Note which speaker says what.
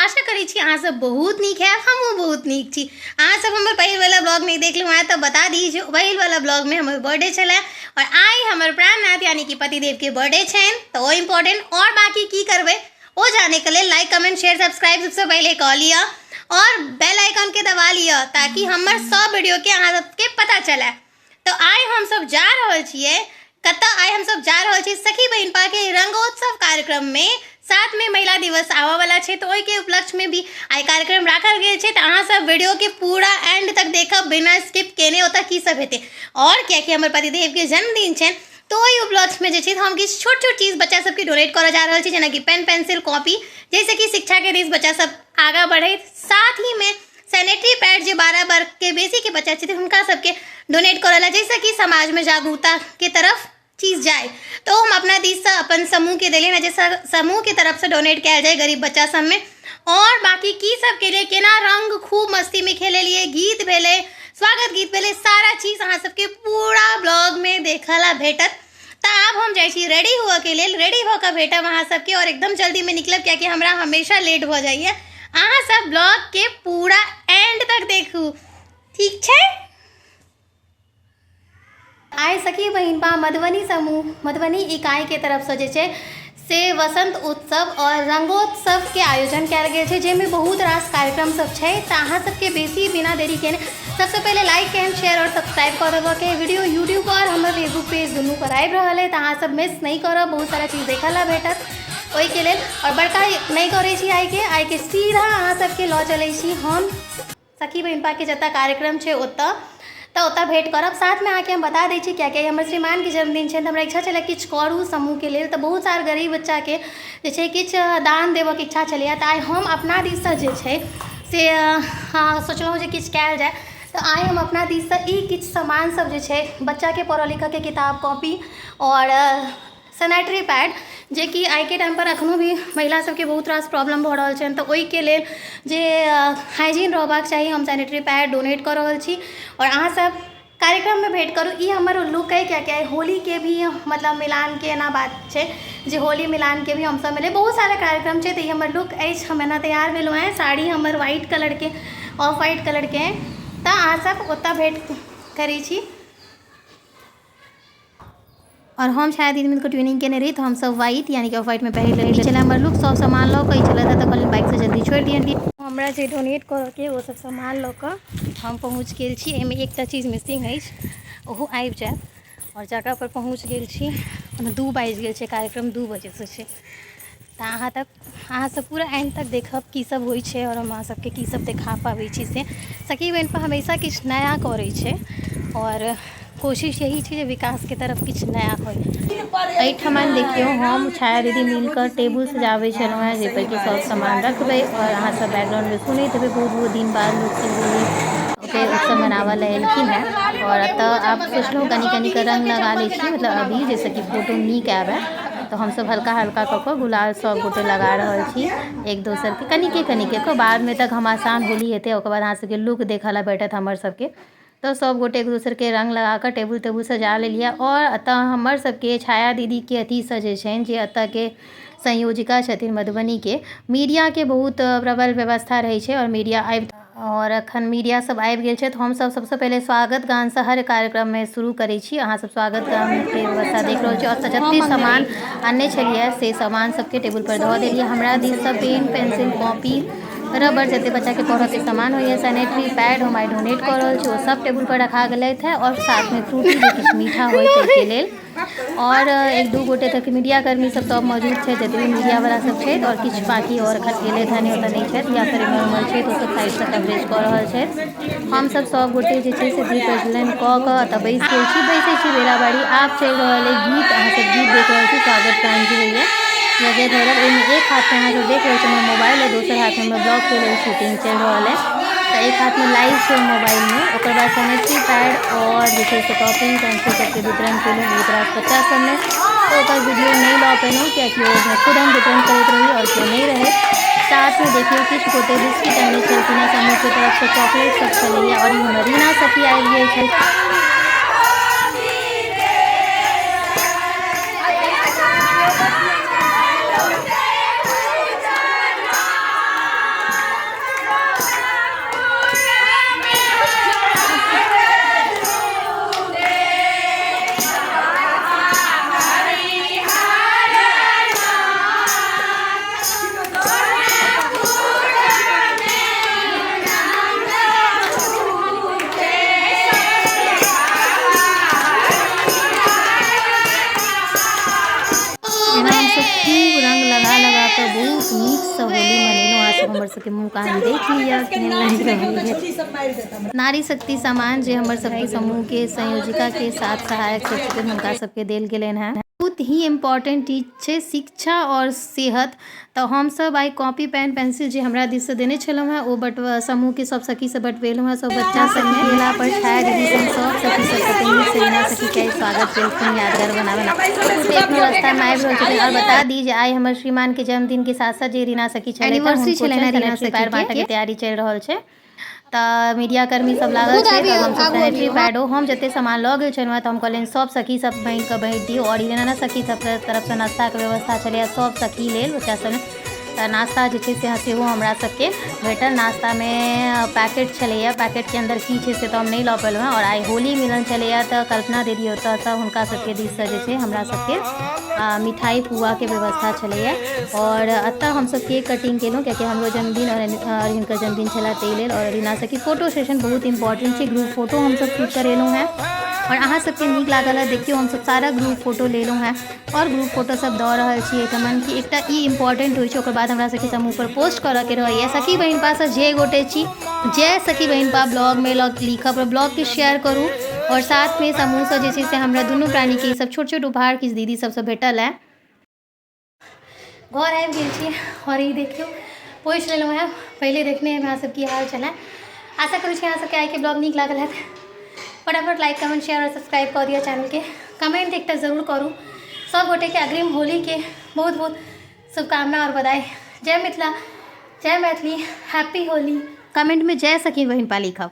Speaker 1: आशा करी छी अहाँ सब बहुत नीक है, हमहूँ बहुत नीक छी। अहाँ सब हमर पहिल वाला ब्लॉग नहीं देखलू है तो बता दीजिए, पहिल वाला ब्लॉग में हमर बर्थडे चला और आई हमर प्राणनाथ यानी कि पतिदेव के बर्थडे छन, तो वो इम्पोर्टेंट और बाकी की करबे वो जाने के लिए लाइक कमेंट शेयर सब्सक्राइब सबसे पहले कर लिया और बेल आइकन के दबा लिया ताकि हमर सब वीडियो के अहाँ सबके पता चले। तो आई हम सब जा रहे छिए कतऽ, आई हम सब जा रहे छिए सखी बहिन पा के रंगोत्सव कार्यक्रम में। साथ में महिला दिवस आवा वाला है तो के उपलक्ष्य में भी आई कार्यक्रम राखल गया है। तो अहाँ सब वीडियो के पूरा एंड तक देखब बिना स्किप केने होता की सब हेते। और क्या कि हमर पतिदेव के जन्मदिन है तो वही उपलक्ष्य में जो हम किछु छोट छोट चीज़ बच्चा सबके डोनेट कर जा रहा है, जेना कि पेन पेंसिल कॉपी, जैसे कि शिक्षा के दिस बच्चा सब आगा बढ़े। साथ ही में सैनिटरी पैड जो 12 वर्ष के बेसी के बच्चा छे उनका सबके डोनेट करला, जैसे कि समाज में जागरूकता के तरफ चीज जाए। तो हम अपना दिस से अपन समूह के दिले ना, जैसे समूह की तरफ से डोनेट किया जाए गरीब बच्चा सब में। और बाकी की सब के लिए केना रंग खूब मस्ती में खेले लिए, गीत भेले, स्वागत गीत भेले, सारा चीज अहाँ सबके पूरा ब्लॉग में देखला भेटत। तो अब हम जाए छी रेडी हुआ के लिए, रेडी होकर भेटब अहाँ सबके और एकदम जल्दी में निकलब क्या कि हमरा हमेशा लेट हो जाइए। अहाँ सब ब्लॉग के पूरा एंड तक देखू, ठीक है। आइ सखी बहिन पा मधुबनी समूह मधुबनी इकाई के तरफ से वसंत उत्सव और रंगोत्सव के आयोजन कल गए है, जेमें बहुत रास कार्यक्रम सब है। तो अहाँ सबके बेसी बिना देरी के सबसे पहले लाइक एंड शेयर और सब्सक्राइब कर देबो के वीडियो यूट्यूब पर हमारे फेसबुक पेज दुनू पर आबि रहा है। तो अहाँ सब मिस नहीं करब, बहुत सारा चीज़ देखला भेटत ओहि के लेल। और बड़का नहीं करे छी आई के सीधा अहाँ सबके लऽ चलै छी हम सखी बहिन पा के जतऽ कार्यक्रम है ओतऽ, तो ओतऽ भेंट करब। साथ में आके हम बता दै छी क्या क्या हमर श्रीमान के जन्मदिन है, तो हमरा इच्छा चले किछु करू समूह के लेल। तो बहुत सारा गरीब बच्चा के जे छै किछु दान देबऽ के इच्छा चलैया। तो आई हम अपना दिस से जे छै से सोचलहुँ जे किछु कयल जाए। तो आई हम अपना दिस से ई किछु सामान सब जे छै बच्चा के पढ़ऽ लिखऽ के किताब कॉपी और सैनिटरी पैड, जे कि आई के टाइम पर अखनो भी महिला सबके बहुत रास प्रॉब्लम भऽ रहल छनि, तो ओहि के लेल जे हाइजीन रहबाक चाही हम सैनिटरी पैड डोनेट कर रहल छी। और अहाँ सब कार्यक्रम में भेंट करू। ई हमर लुक है क्या क्या होली के भी मतलब मिलान के एना बात है जे होली मिलान के भी हम सब मिले, बहुत सारा कार्यक्रम है। तो ये हमर लुक है, हम एना तैयार भेलहुँ हैं, साड़ी हमर व्हाइट कलर के ऑफ व्हाइट कलर के हैं। तो अहाँ सब ओतऽ भेंट करी छी। और हम शायद इनमें को ट्यूनिंग के रही तो हम सब व्हाइट यानी कि ऑफ व्हाइट में पहले रही चला हमारे लुक सब सामान लो कहीं चला था तो कल बाइक से जल्दी छोड़ दिए हमरा जे डोनेट करके वो सब सामान लो कर हम पहुँच गए छी। एहिमे एकटा चीज मिसिंग है ओहो आबि जाए और जगह पर पहुँच गए छी। 2 बाजि गेल छै, कार्यक्रम 2 बजे से छै। तो अहाँ सब पूरा एंड तक देखब की सब होइ छै और हम अहाँ सबके की सब देखा पाबै छी। से सखी बहन पर हमेशा किछु नया करै छै और कोशिश यही है विकास के तरफ कुछ नया हो। एहिठमन देखियो हम छाया दीदी मिलकर टेबुल सजावे छलहुँ हैं जे पर कि सब सामान रखबे और अहाँ सब बैकग्राउंड में सुनैत हेबै बहुत बहुत दिन बाद लोग सब होली के उत्सव मनावल एलखिन हैं। और तऽ आब सोचलहुँ कनी कनी के रंग लगा लै छी, मतलब अभी जैसे कि फोटो नीक आबे तो हम सब हल्का हल्का कऽ गुलाल सब गोटे लगा रहल छी एक दोसर के कनिके बाद में तक हम आसान होली हेतै ओकर बाद अहाँ सबके लुक देखला भेटत हमर सबके। तो सब गोटे एक दूसरे के रंग लगाकर टेबुल सजा ले लिया। और अतः हमर सबके छाया दीदी के अथी से जे छनि जे अतः के संयोजिका छथिन मधुबनी के, मीडिया के बहुत प्रबल व्यवस्था रहे छै और मीडिया और अखन मीडिया सब आबि गेल छै। तो हम सब सबसे पहले स्वागत गान से हर कार्यक्रम में शुरू करै छी। अहाँ सब स्वागत गान के व्यवस्था देख रहल छी और जते सामान आनने छलिए से सामान सबके टेबुल पर धऽ देलिए। हमरा दिस से पेन पेंसिल कॉपी रबर जते बच्चा के पढ़े के सामान हो, सैनिटरी पैड हम आई डोनेट कर रहा छी, वो सब टेबुल पर रखा गए थे। और साथ में फ्रूटी जो कुछ मीठा हो के लेल और 1-2 गोटे तक मीडिया कर्मी सब तो मौजूद है, जते भी मीडिया वाला सब है। और कुछ बाकी और अकेले धनी ओतऽ नहीं है या फिर नॉर्मल है तो सब साइड से कवरेज कर रहा है। हम सब गोटे जे छै से दीप प्रज्वलन कऽ कऽ बैस गेल छी, बैसे छी बेराबारी। आब चल रहा है गीत, अहाँ सब गीत देख रहे छी स्वागत गान जे होइए जगह धरब। एक हाथ में अहाँ सब देख रहे छी मोबाइल और दूसरे हाथ में ब्लॉग के लिए शूटिंग चल रहा है। तो एक हाथ में लाइव है मोबाइल में, और बाद सैनिटरी पैड और जैसे कॉपी पेंसिल सबके वितरण के लिए बहुत रास बच्चा सब में तो वीडियो नहीं ला पेलूँ क्या कि खुद हम वितरण करते रही और क्यों नहीं रहे। साथ में देखिए किछु गोटे बिस्किट अनने छलखिन समूह के तरफ से चॉकलेट सब चलैए और रीना सखी आबि गेल छै। सब खूब रंग लगा लगा कर बहुत नीक से होली मनेलहुँ। अहाँ सब हमर सबके मुँह कान देख लिअ केहन लागि रहल है। नारी शक्ति सम्मान जे हमर सबके समूह के संयोजिका के साथ सहायक सब छथिन हुनका सबके देल गेलनि हैं। बहुत ही इम्पोर्टेंट चीज छै शिक्षा और सेहत। तो हम सब आई कॉपी पेन पेंसिल जे हमरा दिस से देने छलहुँ हैं ओ समूह के सब सखी से बटवेलहुँ हैं। सब बच्चा सब मेला पर छाया दीदी सब सखी सब नीक से रीना सखी के स्वागत केलखिन यादगार बनावे एक रास्ता में आबि रहल छथिन। और बता दी जे आई हमर श्रीमान के जन्मदिन के साथ साथ जे रीना सखी छलै एनिवर्सरी छलै रीना सखी पैर बांटे के तैयारी चलि रहल छै। तो मीडिया कर्मी सब लागल छै। तो हम सब सैनिटरी पैडो हम जते सामान लऽ गेल छलहुँ तऽ हम कहलियनि सब सखी सब बहिन के बाँटि दियौ। और रीना सखी सब तरफ से नाश्ता के व्यवस्था छलै सब सखी लेल बच्चा सब नाश्ता जे छै से सेहो हमरा सबके भेटल। नाश्ता में पैकेट छलैया पैकेट के अंदर की छै से तो हम नहीं लऽ पेलहुँ। और आई होली मिलन छलैया तो कल्पना दीदी ओतऽ सँ हुनका सबके दिस से जे छै हमरा सबके मिठाई पुआ के व्यवस्था छलैया। और एतऽ हम सब केक कटिंग केलहुँ कियाकि हमरो जन्मदिन और हिनकर जन्मदिन छलै ताहि लेल। और रीना सखी फोटो सेशन बहुत इंपॉर्टेंट छै ग्रुप फोटो हम सब शूट करेलहुँ हैं। और अहाँ सबके नीक लागल है देखियो हम सब सारा ग्रुप फोटो लेलहुँ हैं और ग्रुप फोटो सब दऽ रहल छियै। कमन कि एकटा ई इम्पोर्टेंट होइ छै ओकर बाद हमरा सबके समूह पर पोस्ट करऽ के रहैया। सखी बहिन पा से जे गोटे छी जय सखी बहिन पा ब्लॉग में लिखब ब्लॉग के शेयर करू। और साथ में समूह से जे छै से हमरा दुनू प्राणी के सब छोट छोट उपहार किछु दीदी सबसे भेटल है। घर आबि गेल छी और ई देखियो पोस्ट लेलहुँ हैं पहले देखने में अहाँ सबकी हाल चल है। आशा करू छी अहाँ सबके आइ के ब्लॉग नीक लागल है। फटाफट लाइक कमेंट शेयर और सब्सक्राइब कर दिया चैनल के। कमेंट एकटा जरूर करूँ। सब गोटे के अग्रिम होली के बहुत बहुत शुभकामना और बधाई। जय मिथिला जय मैथिली हैप्पी होली। कमेंट में जय सखी बहिन पा लिखब।